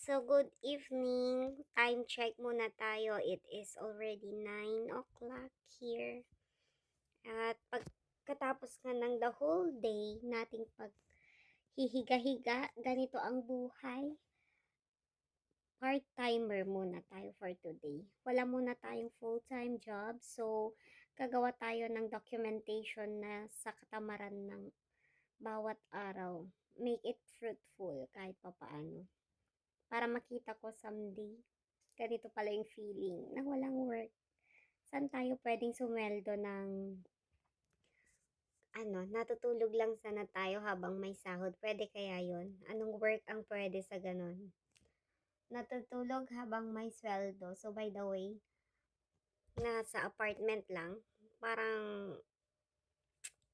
So, good evening. Time check muna tayo. It is already 9 o'clock here. At pagkatapos nga ng the whole day nating paghihiga-higa, ganito ang buhay. Part-timer muna tayo for today. Wala muna tayong full-time job. So, gagawa tayo ng documentation na sa katamaran ng bawat araw. Make it fruitful kahit papaano. Para makita ko someday, ganito pala yung feeling na walang work. Saan tayo pwedeng sumweldo ng, natutulog lang sana tayo habang may sahod. Pwede kaya yon? Anong work ang pwede sa ganon? Natutulog habang may sweldo. So, by the way, nasa apartment lang. Parang,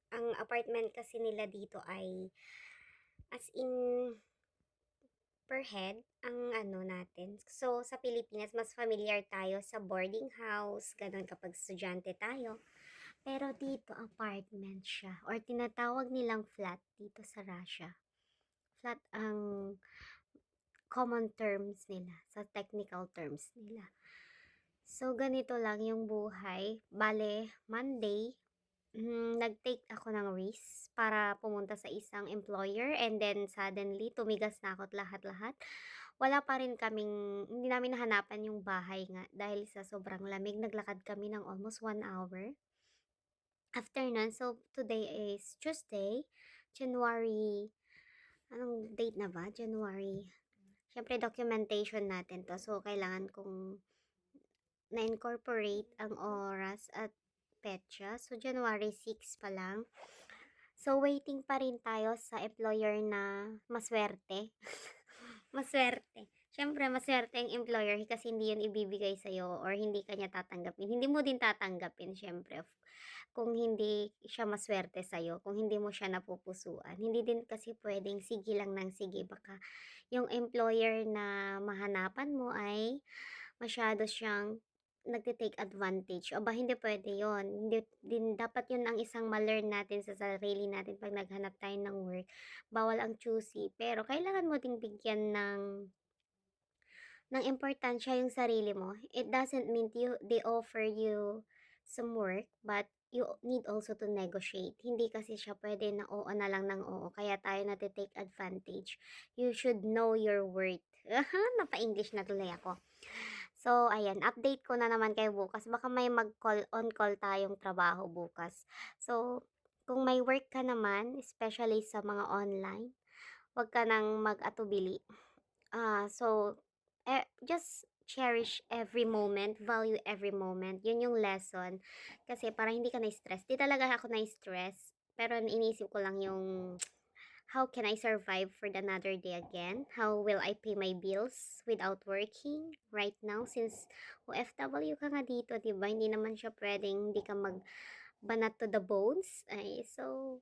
ang apartment kasi nila dito ay, as in, per head ang natin. So, sa Pilipinas, mas familiar tayo sa boarding house, ganun kapag estudyante tayo. Pero dito, apartment siya. Or tinatawag nilang flat dito sa Russia. Flat ang common terms nila, sa technical terms nila. So, ganito lang yung buhay. Bale, Monday, nag-take ako ng risk para pumunta sa isang employer and then suddenly tumigas na ako at lahat-lahat. Wala pa rin kaming, hindi namin nahanapan yung bahay nga dahil sa sobrang lamig. Naglakad kami ng almost 1 hour. After nun, so today is Tuesday, January, anong date na ba? January. Siyempre documentation natin to. So kailangan kong na-incorporate ang oras at petsa. So January 6 pa lang. So waiting pa rin tayo sa employer na maswerte. Maswerte. Siyempre, maswerte yung employer kasi hindi yun ibibigay sa'yo or hindi kanya tatanggapin. Hindi mo din tatanggapin, siyempre, kung hindi siya maswerte sa'yo, kung hindi mo siya napupusuan. Hindi din kasi pwedeng sige lang ng sige. Baka yung employer na mahanapan mo ay masyado siyang nagte-take advantage. Aba, hindi pwede yon. Hindi din dapat yun ang isang ma-learn natin sa sarili natin pag naghanap tayo ng work. Bawal ang choosy, pero kailangan mo ding bigyan ng importansya yung sarili mo. It doesn't mean they offer you some work, but you need also to negotiate. Hindi kasi siya pwede na oo na lang ng oo, kaya tayo nati-take advantage. You should know your worth. Napa-English na tuloy ako. So, ayan, update ko na naman kayo bukas. Baka may mag-call, on-call tayong trabaho bukas. So, kung may work ka naman, especially sa mga online, wag ka nang mag-atubili. Just cherish every moment, value every moment. Yun yung lesson. Kasi para hindi ka na-stress. Di talaga ako na-stress. Pero iniisip ko lang yung how can I survive for another day again? How will I pay my bills without working right now? Since OFW ka nga dito, diba? Hindi naman siya pwedeng hindi ka magbanat to the bones. Ay, so,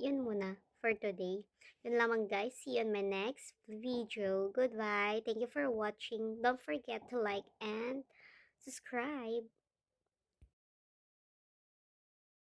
yun muna for today. Yun lamang guys. See you on my next video. Goodbye. Thank you for watching. Don't forget to like and subscribe.